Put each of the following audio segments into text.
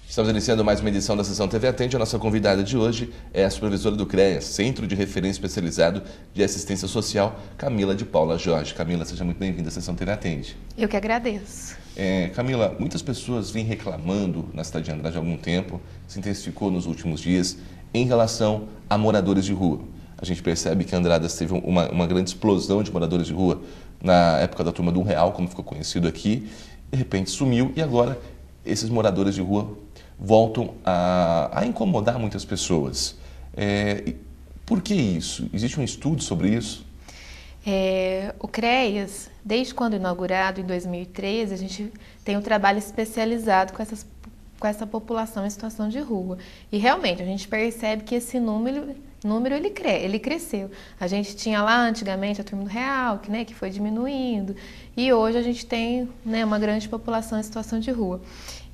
Estamos iniciando mais uma edição da Sessão TV Atende. A nossa convidada de hoje é a supervisora do CREAS, Centro de Referência Especializado de Assistência Social, Camila de Paula Jorge. Camila, seja muito bem-vinda à Sessão TV Atende. Eu que agradeço. Camila, muitas pessoas vêm reclamando na cidade de Andrade há algum tempo, se intensificou nos últimos dias, em relação a moradores de rua. A gente percebe que Andradas teve uma grande explosão de moradores de rua na época da Turma do R$1, como ficou conhecido aqui, de repente sumiu e agora esses moradores de rua voltam a incomodar muitas pessoas. Por que isso? Existe um estudo sobre isso? O CREAS, desde quando inaugurado em 2013, a gente tem um trabalho especializado com essa população em situação de rua. E realmente a gente percebe que esse número ele cresceu. A gente tinha lá antigamente a Turma do R$1, que foi diminuindo, e hoje a gente tem, uma grande população em situação de rua.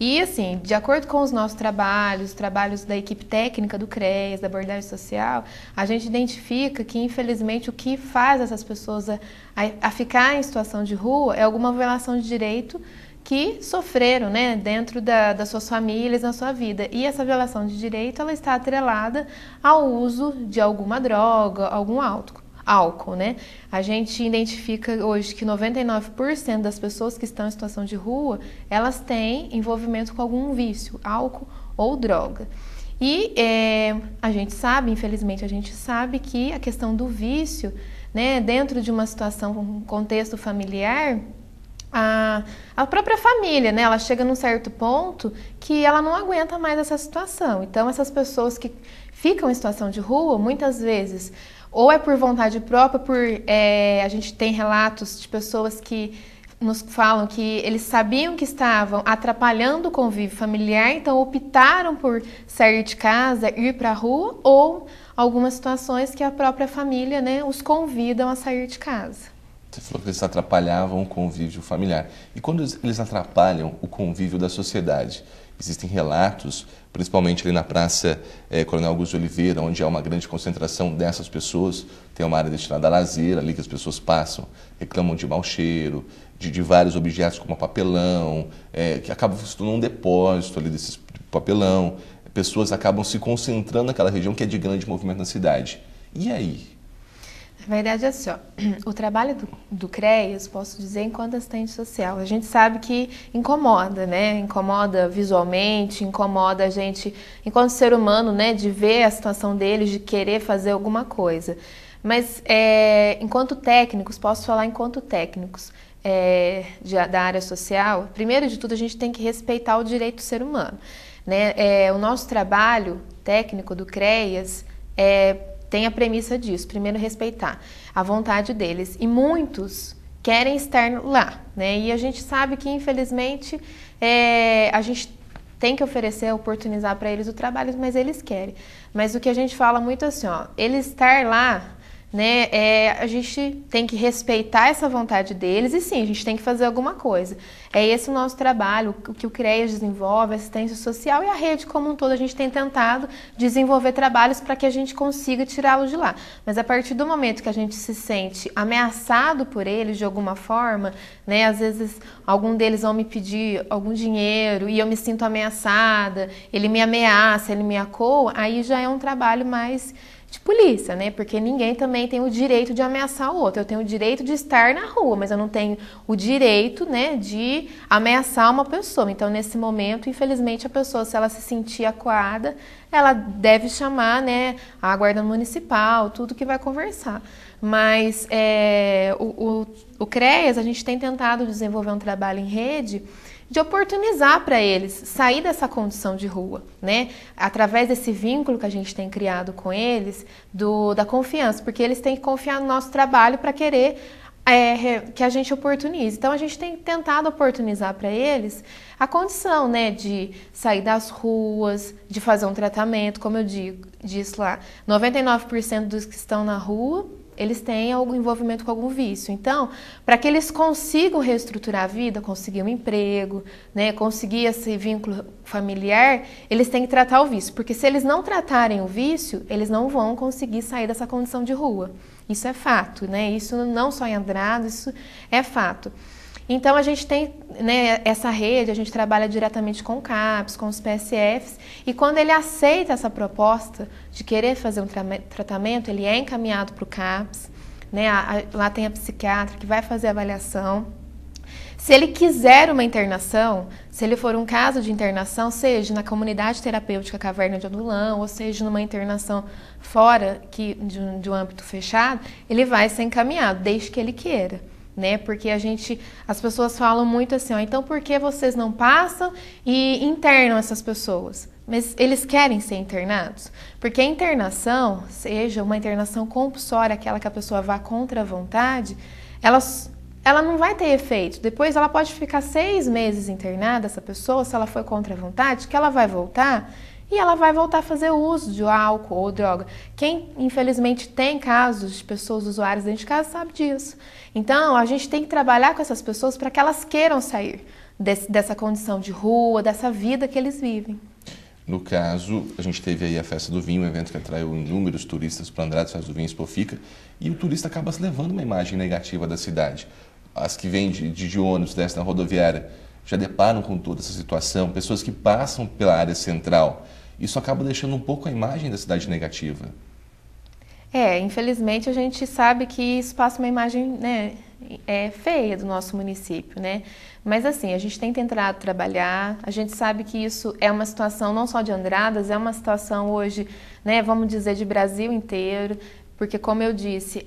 E assim, de acordo com os nossos trabalhos, os trabalhos da equipe técnica do CREAS, da abordagem social, a gente identifica que, infelizmente, o que faz essas pessoas a ficar em situação de rua é alguma violação de direito que sofreram, dentro das suas famílias, na sua vida. E essa violação de direito, ela está atrelada ao uso de alguma droga, algum álcool. A gente identifica hoje que 99% das pessoas que estão em situação de rua, elas têm envolvimento com algum vício, álcool ou droga. E a gente sabe, infelizmente, que a questão do vício, dentro de uma situação, um contexto familiar, a própria família, ela chega num certo ponto que ela não aguenta mais essa situação. Então, essas pessoas que ficam em situação de rua, muitas vezes, ou é por vontade própria, a gente tem relatos de pessoas que nos falam que eles sabiam que estavam atrapalhando o convívio familiar, então optaram por sair de casa, ir para a rua, ou algumas situações que a própria família, os convidam a sair de casa. Você falou que eles atrapalhavam o convívio familiar. E quando eles atrapalham o convívio da sociedade? Existem relatos, principalmente ali na Praça Coronel Augusto de Oliveira, onde há uma grande concentração dessas pessoas. Tem uma área destinada a lazer, ali que as pessoas passam, reclamam de mau cheiro, de vários objetos como papelão, que acabam se tornando um depósito ali desse papelão. Pessoas acabam se concentrando naquela região que é de grande movimento na cidade. E aí? Na verdade, assim, o trabalho do CREAS, posso dizer, enquanto assistente social, a gente sabe que incomoda, Incomoda visualmente, incomoda a gente, enquanto ser humano, de ver a situação deles, de querer fazer alguma coisa. Mas, enquanto técnicos, posso falar enquanto técnicos da área social, primeiro de tudo, a gente tem que respeitar o direito do ser humano, O nosso trabalho técnico do CREAS tem a premissa disso, primeiro respeitar a vontade deles. E muitos querem estar lá, E a gente sabe que, infelizmente, a gente tem que oferecer, oportunizar para eles o trabalho, mas eles querem. Mas o que a gente fala muito assim, ele estar lá, a gente tem que respeitar essa vontade deles e sim, a gente tem que fazer alguma coisa. É esse o nosso trabalho, o que o CREAS desenvolve, a assistência social e a rede como um todo. A gente tem tentado desenvolver trabalhos para que a gente consiga tirá-los de lá. Mas a partir do momento que a gente se sente ameaçado por eles de alguma forma, às vezes algum deles vão me pedir algum dinheiro e eu me sinto ameaçada, ele me ameaça, ele me acoa, aí já é um trabalho mais de polícia, Porque ninguém também tem o direito de ameaçar o outro. Eu tenho o direito de estar na rua, mas eu não tenho o direito, de ameaçar uma pessoa. Então, nesse momento, infelizmente, a pessoa, se ela se sentir acuada, ela deve chamar, a guarda municipal, tudo que vai conversar. Mas o CREAS, a gente tem tentado desenvolver um trabalho em rede de oportunizar para eles sair dessa condição de rua, Através desse vínculo que a gente tem criado com eles, da confiança, porque eles têm que confiar no nosso trabalho para querer que a gente oportunize. Então, a gente tem tentado oportunizar para eles a condição, de sair das ruas, de fazer um tratamento, como eu disse lá, 99% dos que estão na rua, eles têm algum envolvimento com algum vício. Então, para que eles consigam reestruturar a vida, conseguir um emprego, conseguir esse vínculo familiar, eles têm que tratar o vício. Porque se eles não tratarem o vício, eles não vão conseguir sair dessa condição de rua. Isso é fato, Isso não só em Andrade, isso é fato. Então, a gente tem, né, essa rede, a gente trabalha diretamente com o CAPS, com os PSFs, e quando ele aceita essa proposta de querer fazer um tratamento, ele é encaminhado para o CAPS, né, lá tem a psiquiatra que vai fazer a avaliação. Se ele quiser uma internação, se ele for um caso de internação, seja na comunidade terapêutica Caverna de Adulão, ou seja numa internação fora de um âmbito fechado, ele vai ser encaminhado, desde que ele queira, né? Porque as pessoas falam muito assim, ó, então por que vocês não passam e internam essas pessoas? Mas eles querem ser internados? Porque a internação, seja uma internação compulsória, aquela que a pessoa vá contra a vontade, ela não vai ter efeito. Depois ela pode ficar 6 meses internada, essa pessoa, se ela for contra a vontade, que ela vai voltar e ela vai voltar a fazer uso de álcool ou droga. Quem, infelizmente, tem casos de pessoas usuárias dentro de casa sabe disso. Então, a gente tem que trabalhar com essas pessoas para que elas queiram sair dessa condição de rua, dessa vida que eles vivem. No caso, a gente teve aí a Festa do Vinho, um evento que atraiu inúmeros turistas para Andradas, Festa do Vinho Expo Fica, e o turista acaba se levando uma imagem negativa da cidade. As que vêm de ônibus, descem na rodoviária, já deparam com toda essa situação, pessoas que passam pela área central. Isso acaba deixando um pouco a imagem da cidade negativa. Infelizmente a gente sabe que isso passa uma imagem, né, feia do nosso município, né? Mas assim, a gente tem tentado trabalhar, a gente sabe que isso é uma situação não só de Andradas, é uma situação hoje, né, vamos dizer, de Brasil inteiro. Porque, como eu disse,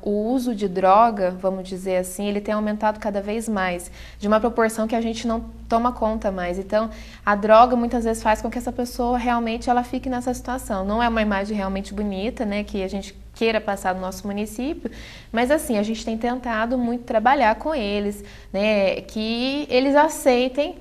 o uso de droga, vamos dizer assim, ele tem aumentado cada vez mais, de uma proporção que a gente não toma conta mais. Então, a droga muitas vezes faz com que essa pessoa realmente ela fique nessa situação. Não é uma imagem realmente bonita, né, que a gente queira passar no nosso município, mas assim, a gente tem tentado muito trabalhar com eles, né, que eles aceitem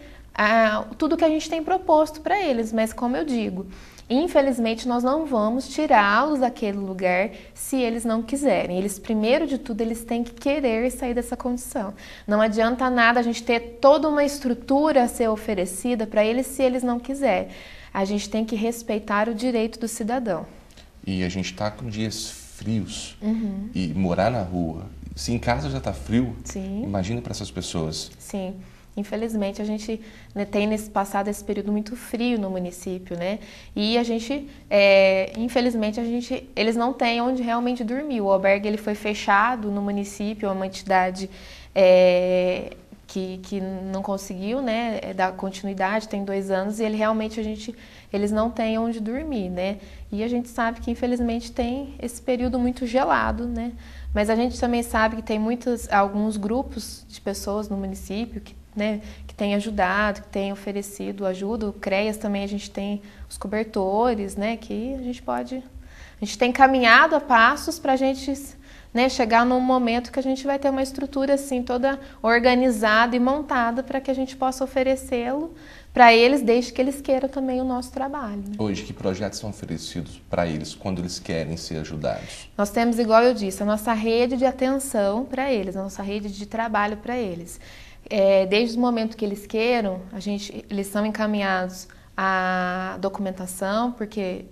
tudo que a gente tem proposto para eles, mas como eu digo, infelizmente, nós não vamos tirá-los daquele lugar se eles não quiserem. Eles, primeiro de tudo, eles têm que querer sair dessa condição. Não adianta nada a gente ter toda uma estrutura a ser oferecida para eles se eles não quiserem. A gente tem que respeitar o direito do cidadão. E a gente está com dias frios e morar na rua. Se em casa já está frio, sim, imagina para essas pessoas. Sim. Infelizmente, a gente, né, tem passado esse período muito frio no município, né? E a gente, infelizmente, eles não têm onde realmente dormir. O albergue ele foi fechado no município, é uma entidade que não conseguiu, né, dar continuidade, tem 2 anos, e eles não têm onde dormir, né? E a gente sabe que, infelizmente, tem esse período muito gelado, né? Mas a gente também sabe que tem alguns grupos de pessoas no município que tem ajudado, que tem oferecido ajuda. O CREAS também, a gente tem os cobertores, né, que a gente tem caminhado a passos para a gente, né, chegar num momento que a gente vai ter uma estrutura assim toda organizada e montada para que a gente possa oferecê-lo para eles, desde que eles queiram também o nosso trabalho. Né? Hoje, que projetos são oferecidos para eles quando eles querem ser ajudados? Nós temos, igual eu disse, a nossa rede de atenção para eles, a nossa rede de trabalho para eles. Desde o momento que eles queiram, eles são encaminhados à documentação, porque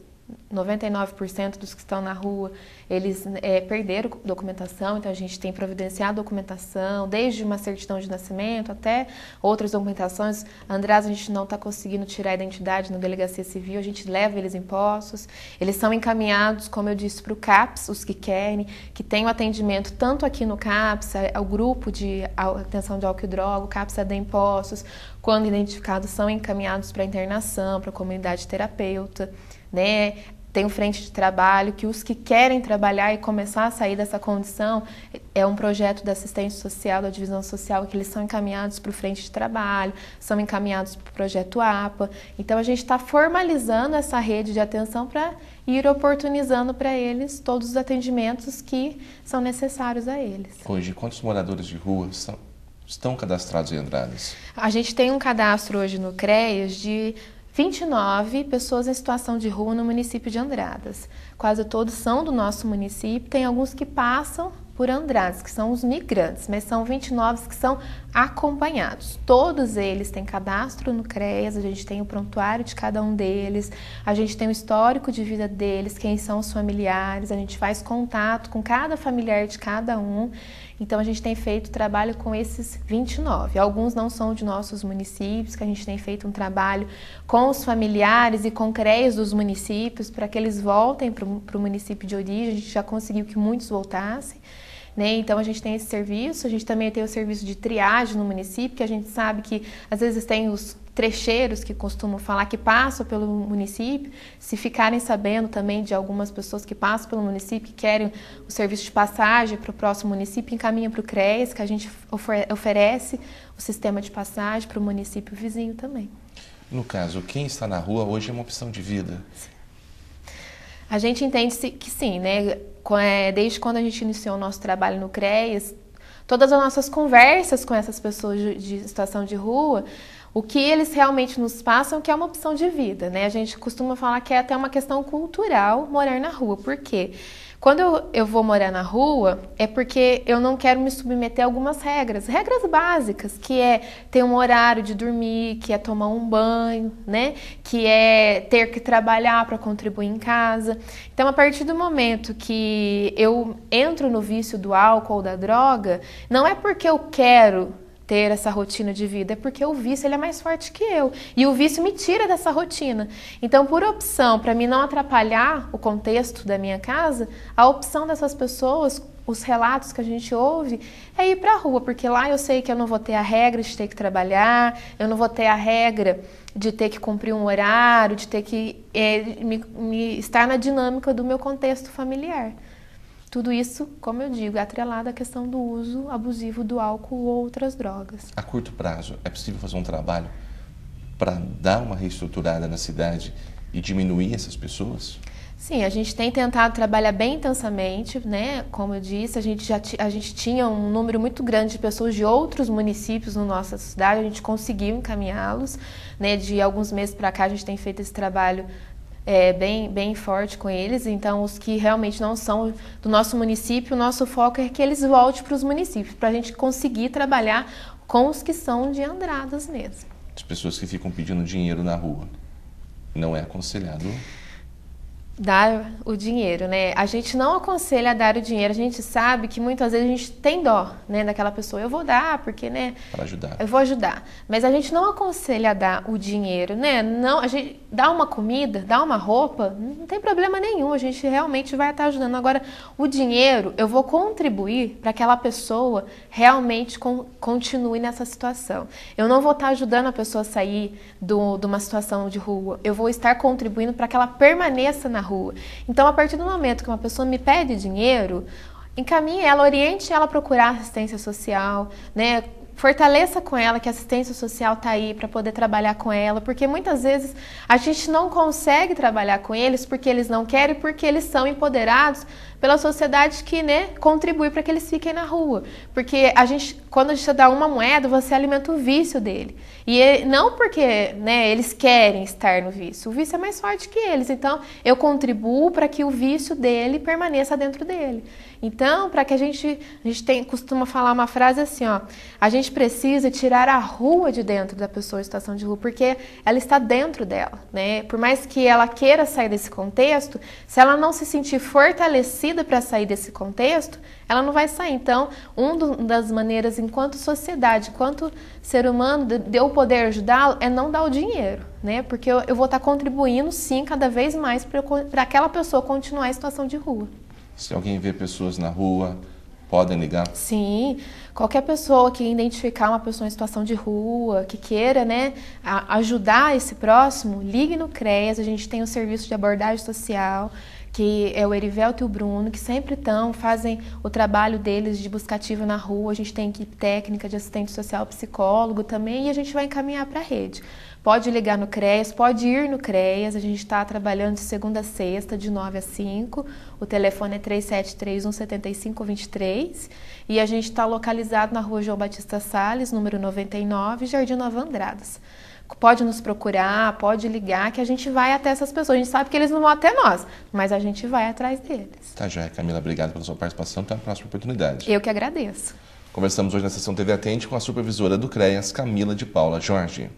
99% dos que estão na rua, eles perderam documentação, então a gente tem providenciado documentação, desde uma certidão de nascimento até outras documentações. Andradas, a gente não está conseguindo tirar a identidade na delegacia civil, a gente leva eles em postos. Eles são encaminhados, como eu disse, para o CAPS, os que querem, que tem o atendimento tanto aqui no CAPS, ao grupo de atenção de álcool e droga, o CAPS AD Postos, quando identificados são encaminhados para internação, para a comunidade terapeuta, né? Tem o frente de trabalho, que os que querem trabalhar e começar a sair dessa condição, é um projeto da assistência social, da divisão social, que eles são encaminhados para o frente de trabalho, são encaminhados para o projeto APA. Então, a gente está formalizando essa rede de atenção para ir oportunizando para eles todos os atendimentos que são necessários a eles. Hoje, quantos moradores de rua estão cadastrados em Andradas? A gente tem um cadastro hoje no CREAS de 29 pessoas em situação de rua no município de Andradas. Quase todos são do nosso município, tem alguns que passam por Andradas, que são os migrantes, mas são 29 que são acompanhados. Todos eles têm cadastro no CREAS, a gente tem o prontuário de cada um deles, a gente tem o histórico de vida deles, quem são os familiares, a gente faz contato com cada familiar de cada um. Então a gente tem feito trabalho com esses 29. Alguns não são de nossos municípios, que a gente tem feito um trabalho com os familiares e com CREAs dos municípios para que eles voltem para o município de origem. A gente já conseguiu que muitos voltassem. Né? Então a gente tem esse serviço, a gente também tem o serviço de triagem no município, que a gente sabe que às vezes tem os trecheiros que costumam falar que passam pelo município, se ficarem sabendo também de algumas pessoas que passam pelo município, que querem o serviço de passagem para o próximo município, encaminha para o CREAS, que a gente oferece o sistema de passagem para o município vizinho também. No caso, quem está na rua hoje é uma opção de vida? A gente entende que sim, né? Desde quando a gente iniciou o nosso trabalho no CREAS, todas as nossas conversas com essas pessoas de situação de rua, o que eles realmente nos passam que é uma opção de vida, né? A gente costuma falar que é até uma questão cultural morar na rua. Por quê? Quando eu vou morar na rua, é porque eu não quero me submeter a algumas regras básicas, que é ter um horário de dormir, que é tomar um banho, né? Que é ter que trabalhar para contribuir em casa. Então, a partir do momento que eu entro no vício do álcool ou da droga, não é porque eu quero ter essa rotina de vida, é porque o vício ele é mais forte que eu. E o vício me tira dessa rotina. Então, por opção, para mim não atrapalhar o contexto da minha casa, a opção dessas pessoas, os relatos que a gente ouve, é ir para a rua, porque lá eu sei que eu não vou ter a regra de ter que trabalhar, eu não vou ter a regra de ter que cumprir um horário, de ter que estar na dinâmica do meu contexto familiar. Tudo isso, como eu digo, é atrelado à questão do uso abusivo do álcool ou outras drogas. A curto prazo, é possível fazer um trabalho para dar uma reestruturada na cidade e diminuir essas pessoas? Sim, a gente tem tentado trabalhar bem intensamente, né? Como eu disse, a gente tinha um número muito grande de pessoas de outros municípios na nossa cidade, a gente conseguiu encaminhá-los, né? De alguns meses para cá a gente tem feito esse trabalho bem forte com eles. Então, os que realmente não são do nosso município, o nosso foco é que eles voltem para os municípios, para a gente conseguir trabalhar com os que são de Andradas mesmo. As pessoas que ficam pedindo dinheiro na rua, não é aconselhado dar o dinheiro, né? A gente não aconselha a dar o dinheiro, a gente sabe que muitas vezes a gente tem dó, né, daquela pessoa. Eu vou dar porque, né? Para ajudar. Eu vou ajudar. Mas a gente não aconselha a dar o dinheiro, né? Não, a gente dá uma comida, dá uma roupa, não tem problema nenhum, a gente realmente vai estar ajudando. Agora, o dinheiro, eu vou contribuir para que aquela pessoa realmente continue nessa situação. Eu não vou estar ajudando a pessoa a sair de uma situação de rua, eu vou estar contribuindo para que ela permaneça na rua. Então, a partir do momento que uma pessoa me pede dinheiro, encaminhe ela, oriente ela a procurar assistência social, né? Fortaleça com ela que a assistência social está aí para poder trabalhar com ela, porque muitas vezes a gente não consegue trabalhar com eles porque eles não querem, porque eles são empoderados pela sociedade que, né, contribui para que eles fiquem na rua. Porque quando a gente dá uma moeda, você alimenta o vício dele. E não porque, né, eles querem estar no vício, o vício é mais forte que eles. Então, eu contribuo para que o vício dele permaneça dentro dele. Então, para que a gente costuma falar uma frase assim, ó, a gente precisa tirar a rua de dentro da pessoa em situação de rua, porque ela está dentro dela, né? Por mais que ela queira sair desse contexto, se ela não se sentir fortalecida para sair desse contexto, ela não vai sair. Então, uma das maneiras, enquanto sociedade, enquanto ser humano, de eu poder ajudá-lo, é não dar o dinheiro, né? Porque eu vou estar contribuindo, sim, cada vez mais para aquela pessoa continuar em situação de rua. Se alguém vê pessoas na rua, podem ligar? Sim, qualquer pessoa que identificar uma pessoa em situação de rua, que queira, né, ajudar esse próximo, ligue no CREAS, a gente tem o serviço de abordagem social, que é o Erivelto e o Bruno, que sempre fazem o trabalho deles de busca ativa na rua. A gente tem equipe técnica de assistente social, psicólogo também, e a gente vai encaminhar para a rede. Pode ligar no CREAS, pode ir no CREAS, a gente está trabalhando de segunda a sexta, de 9 às 5, o telefone é 3731-7523, e a gente está localizado na rua João Batista Salles, número 99, Jardim Nova Andradas. Pode nos procurar, pode ligar, que a gente vai até essas pessoas. A gente sabe que eles não vão até nós, mas a gente vai atrás deles. Tá, joia. Camila, obrigado pela sua participação. Até a próxima oportunidade. Eu que agradeço. Conversamos hoje na sessão TV Atende com a supervisora do CREAS, Camila de Paula Jorge.